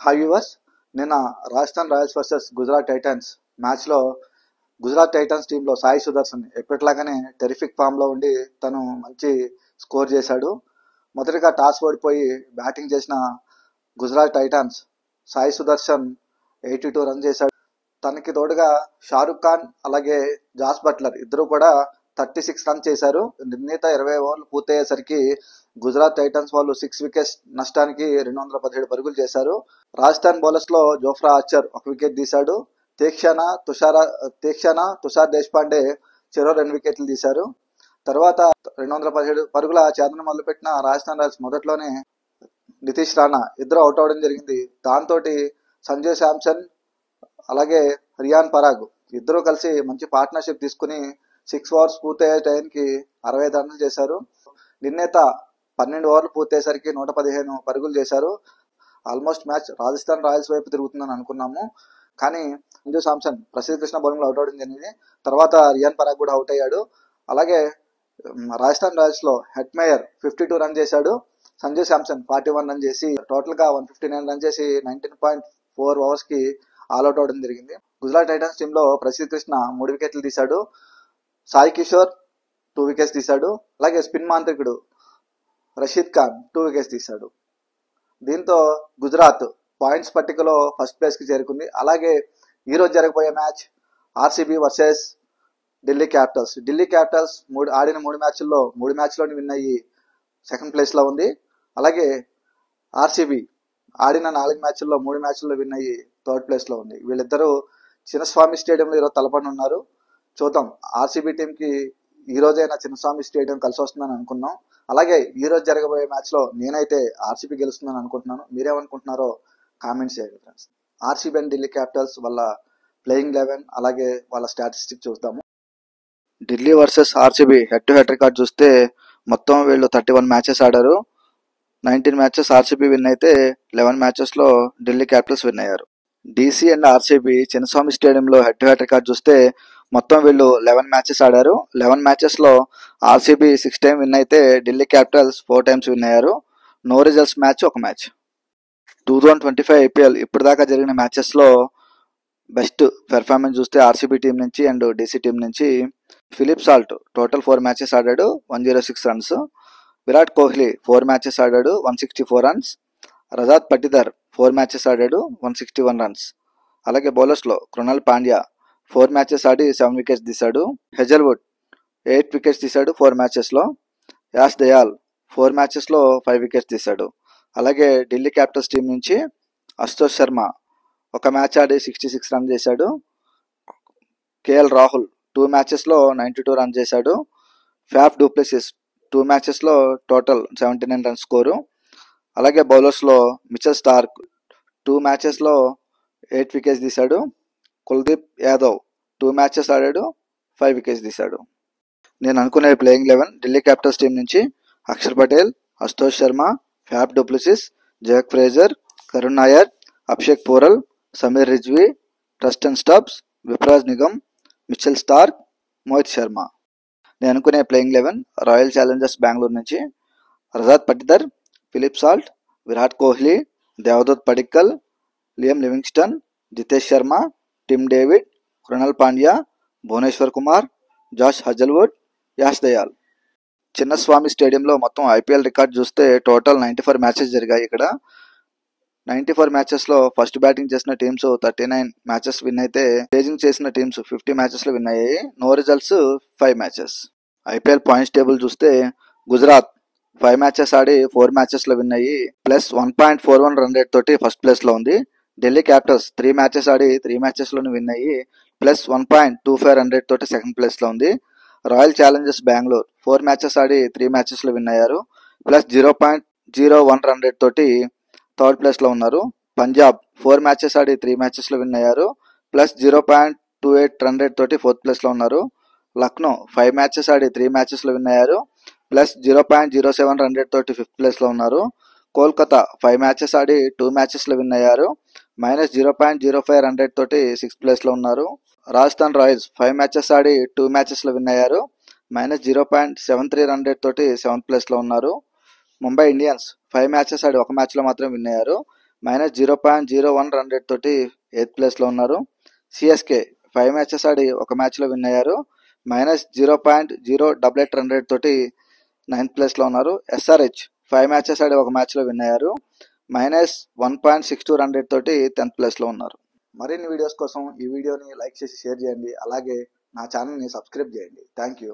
Hi viewers, నిన్న Rajasthan Royals versus Gujarat Titans మ్యాచ్లో Gujarat Titans టీంలో సాయి సుదర్శన్ ఎప్పటిలాగానే టెరిఫిక్ ఫామ్లో ఉండి తను మంచి స్కోర్ చేశాడు. మొదటిగా టాస్ ఓడిపోయి బ్యాటింగ్ చేసిన గుజరాత్ టైటన్స్ సాయి సుదర్శన్ 82 రన్ చేశాడు. తనకి తోడుగా షారుఖ్ ఖాన్ అలాగే జాస్ బట్లర్ ఇద్దరు కూడా 36 రన్ చేశారు. నిర్ణీత 20 ఓవర్లు పూర్తయ్యేసరికి గుజరాత్ టైటన్స్ వాళ్ళు 6 వికెట్స్ నష్టానికి 217 పరుగులు చేశారు. రాజస్థాన్ బౌలర్స్ లో జోఫ్రా ఆర్చర్ 1 వికెట్ తీశాడు. తేక్షానా, తుషార్ దేశపాండే చెరో 2 వికెట్లు తీశారు. తర్వాత 217 పరుగుల ఛేదన మొదలుపెట్టిన రాజస్థాన్ రాయల్స్ మొదట్లోనే నితీష్ రాణా ఇద్దరు అవుట్ అవడం జరిగింది. దాంతో సంజయ్ శాంసన్ అలాగే రియాన్ పరాగ్ ఇద్దరు కలిసి మంచి పార్ట్నర్షిప్ తీసుకుని 6 ఓవర్స్ పూర్తయ్యే టైంకి 65 రన్లు చేశారు. నిర్ణీత 12 ఓవర్లు పూర్తయ్యేసరికి 115 పరుగులు చేశారు. ఆల్మోస్ట్ మ్యాచ్ రాజస్థాన్ రాయల్స్ వైపు తిరుగుతుందని అనుకున్నాము. కానీ సంజు శాంసన్ ప్రసిద్ధ కృష్ణ బౌలింగ్లో అవుట్ అవడం జరిగింది. తర్వాత రియాన్ పరాగ్ కూడా అవుట్ అయ్యాడు. అలాగే రాజస్థాన్ రాయల్స్ లో హెట్మేయర్ 52 రన్ చేశాడు. సంజు శాంసన్ 41 రన్ చేసి టోటల్ గా 159 రన్ చేసి 19.4 ఓవర్స్ కి ఆల్అౌట్ అవడం జరిగింది. గుజరాత్ టైటన్స్ టీమ్ లో ప్రసిద్ధ కృష్ణ 3 వికెట్లు తీశాడు. సాయి కిషోర్ 2 వికెట్స్ తీశాడు. అలాగే స్పిన్ మాంత్రికుడు రషీద్ ఖాన్ 2 వికెట్స్ తీశాడు. దీంతో గుజరాత్ పాయింట్స్ పట్టికలో ఫస్ట్ ప్లేస్ కి చేరుకుంది. అలాగే ఈ రోజు జరగబోయే match RCB versus Delhi Capitals. Delhi Capitals ఆడిన 3 మ్యాచ్ల్లో 3 మ్యాచ్లోని విన్ అయ్యి సెకండ్ ప్లేస్ లో ఉంది. అలాగే ఆర్సీబీ ఆడిన 4 మ్యాచ్ల్లో 3 మ్యాచ్ల్లో విన్ అయ్యి థర్డ్ ప్లేస్ లో ఉంది. వీళ్ళిద్దరూ చిన్నస్వామి స్టేడియంలో ఈరోజు తలపడనున్నారు. చూద్దాం, ఆర్సీబీ టీం కి ఈ రోజైనా చిన్నస్వామి స్టేడియం కలిసి వస్తుందని అనుకున్నాం. అలాగే ఈ రోజు జరగబోయే మ్యాచ్ లో నేనైతే ఆర్సీబీ గెలుస్తుందని అనుకుంటున్నాను. మీరేమనుకుంటున్నారో కామెంట్స్ చేయండి friends. RCB and Delhi Capitals వాళ్ళ ప్లేయింగ్ 11 అలాగే వాళ్ళ స్టాటిస్టిక్స్ చూస్తాము. Delhi versus RCB head to head record చూస్తే మొత్తం వీళ్ళు 31 మ్యాచెస్ ఆడారు. 19 మ్యాచెస్ ఆర్సీబీ విన్ అయితే 11 మ్యాచెస్ లో ఢిల్లీ క్యాపిటల్స్ విన్ అయ్యారు. డీసీ అండ్ ఆర్సీబీ చిన్నస్వామి స్టేడియంలో హెడ్ టు హెడ్ రికార్డ్ చూస్తే మొత్తం వీళ్ళు 11 మ్యాచెస్ ఆడారు. 11 మ్యాచెస్ లో ఆర్సీబీ 6 టైమ్ విన్ అయితే ఢిల్లీ క్యాపిటల్స్ 4 టైమ్స్ విన్ అయ్యారు. No results match 1 match. 2025 IPL ఇప్పటిదాకా జరిగిన మ్యాచెస్ లో బెస్ట్ పెర్ఫార్మెన్స్ చూస్తే ఆర్సీబీ టీం నుంచి అండ్ డీసీ టీం నుంచి ఫిలిప్ సాల్ట్ టోటల్ 4 మ్యాచెస్ ఆడాడు, 106 రన్స్. విరాట్ కోహ్లీ 4 మ్యాచెస్ ఆడాడు, 164 రన్స్. రజాత్ పటిదార్ 4 మ్యాచెస్ ఆడాడు, 161 రన్స్. అలాగే బౌలర్స్ లో కృణాల్ పాండ్యా 4 మ్యాచెస్ ఆడి 7 వికెట్స్ తీశాడు. హెజల్వుడ్ 8 వికెట్స్ తీశాడు 4 మ్యాచెస్ లో. యాష్ దయాల్ 4 మ్యాచెస్ లో 5 వికెట్స్ తీశాడు. అలాగే ఢిల్లీ క్యాపిటల్స్ టీం నుంచి అశుతోష్ శర్మ 1 మ్యాచ్ ఆడి 66 రన్ చేశాడు. కేఎల్ రాహుల్ 2 మ్యాచెస్ లో 92 రన్ చేశాడు. ఫ్యాఫ్ డూప్లెసిస్ 2 మ్యాచెస్ లో టోటల్ 79 రన్ స్కోరు. అలాగే బౌలర్స్ లో మిచెల్ స్టార్క్ 2 మ్యాచెస్ లో 8 వికెట్స్ తీశాడు. కుల్దీప్ యాదవ్ 2 మ్యాచెస్ ఆడాడు, 5 వికెట్స్ తీశాడు. నేను అనుకునే ప్లేయింగ్ 11 ఢిల్లీ క్యాపిటల్స్ టీం నుంచి Axar Patel, Ashutosh Sharma, Faf du Plessis, Jake Fraser, Karun Nair, Abhishek Porel, Sameer Rizvi, Tristan Stubbs, Vipraj Nigam, Mitchell Starc, Mohit Sharma. నేను అనుకునే ప్లేయింగ్ 11 రాయల్ ఛాలెంజర్స్ బెంగళూరు నుంచి Rajat Patidar, Phil Salt, Virat Kohli, Devdutt Padikkal, Liam Livingstone, Jitesh Sharma, Tim David, Krunal Pandya, Bhuvneshwar Kumar, Josh Hazlewood, Yash Dayal. Chinnaswamy స్టేడియంలో మొత్తం ఐపీఎల్ రికార్డ్ చూస్తే టోటల్ 94 మ్యాచెస్ జరిగాయి. ఇక్కడ 94 మ్యాచెస్ లో ఫస్ట్ బ్యాటింగ్ చేసిన టీమ్స్ 39 మ్యాచెస్ విన్ అయితే చేజింగ్ చేసిన టీమ్స్ 50 మ్యాచెస్ లో విన్ అయ్యాయి. No results 5 matches. IPL points table చూస్తే గుజరాత్ 5 మ్యాచెస్ ఆడి 4 మ్యాచెస్ లో విన్ అయ్యి ప్లస్ 1.41 రన్ రేట్ తోటి ఫస్ట్ ప్లేస్ లో ఉంది. ఢిల్లీ క్యాపిటల్స్ 3 మ్యాచెస్ ఆడి 3 మ్యాచెస్ లోని విన్ అయ్యి ప్లస్ 1.25 రన్ రేట్ తోటి సెకండ్ ప్లేస్ లో ఉంది. రాయల్ ఛాలెంజర్స్ బెంగళూరు 4 మ్యాచెస్ ఆడి 3 మ్యాచెస్ లో విన్ అయ్యారు, ప్లస్ 0.01 రన్ రేట్ తోటి థర్డ్ ప్లేస్ లో ఉన్నారు. పంజాబ్ 4 మ్యాచెస్ ఆడి 3 మ్యాచెస్ లో విన్ అయ్యారు, ప్లస్ 0.28 రన్ రేట్ తోటి ఫోర్త్ ప్లేస్ లో ఉన్నారు. లక్నో 5 మ్యాచెస్ ఆడి 3 మ్యాచెస్ లో విన్ అయ్యారు, ప్లస్ 0.07 రన్ రేట్ తోటి ఫిఫ్త్ ప్లేస్ లో ఉన్నారు. కోల్కతా 5 మ్యాచెస్ ఆడి 2 మ్యాచెస్ లో విన్ అయ్యారు, మైనస్ 0.05 రన్ రేట్ తోటి సిక్స్త్ ప్లేస్ లో ఉన్నారు. రాజస్థాన్ రాయల్స్ 5 మ్యాచెస్ ఆడి 2 మ్యాచెస్ లో విన్ అయ్యారు, మైనస్ 0.73 రన్ రేట్ తోటి సెవెంత్ ప్లేస్ లో ఉన్నారు. ముంబై ఇండియన్స్ 5 మ్యాచెస్ ఆడి 1 మ్యాచ్ లో మాత్రం విన్ అయ్యారు, -0.01 రన్ రేట్ తోటి 8th ప్లేస్లో ఉన్నారు. సిఎస్కే 5 మ్యాచెస్ ఆడి ఒక మ్యాచ్లో విన్ అయ్యారు. -0.088 రన్ రేట్ తోటి 9th ప్లేస్లో ఉన్నారు. ఎస్ఆర్హెచ్ 5 మ్యాచెస్ ఆడి ఒక మ్యాచ్లో విన్ అయ్యారు. -1.62 రన్ రేట్ తోటి 10th ప్లేస్లో ఉన్నారు. మరిన్ని వీడియోస్ కోసం ఈ వీడియోని లైక్ చేసి షేర్ చేయండి. అలాగే నా ఛానల్ని సబ్స్క్రైబ్ చేయండి. Thank you.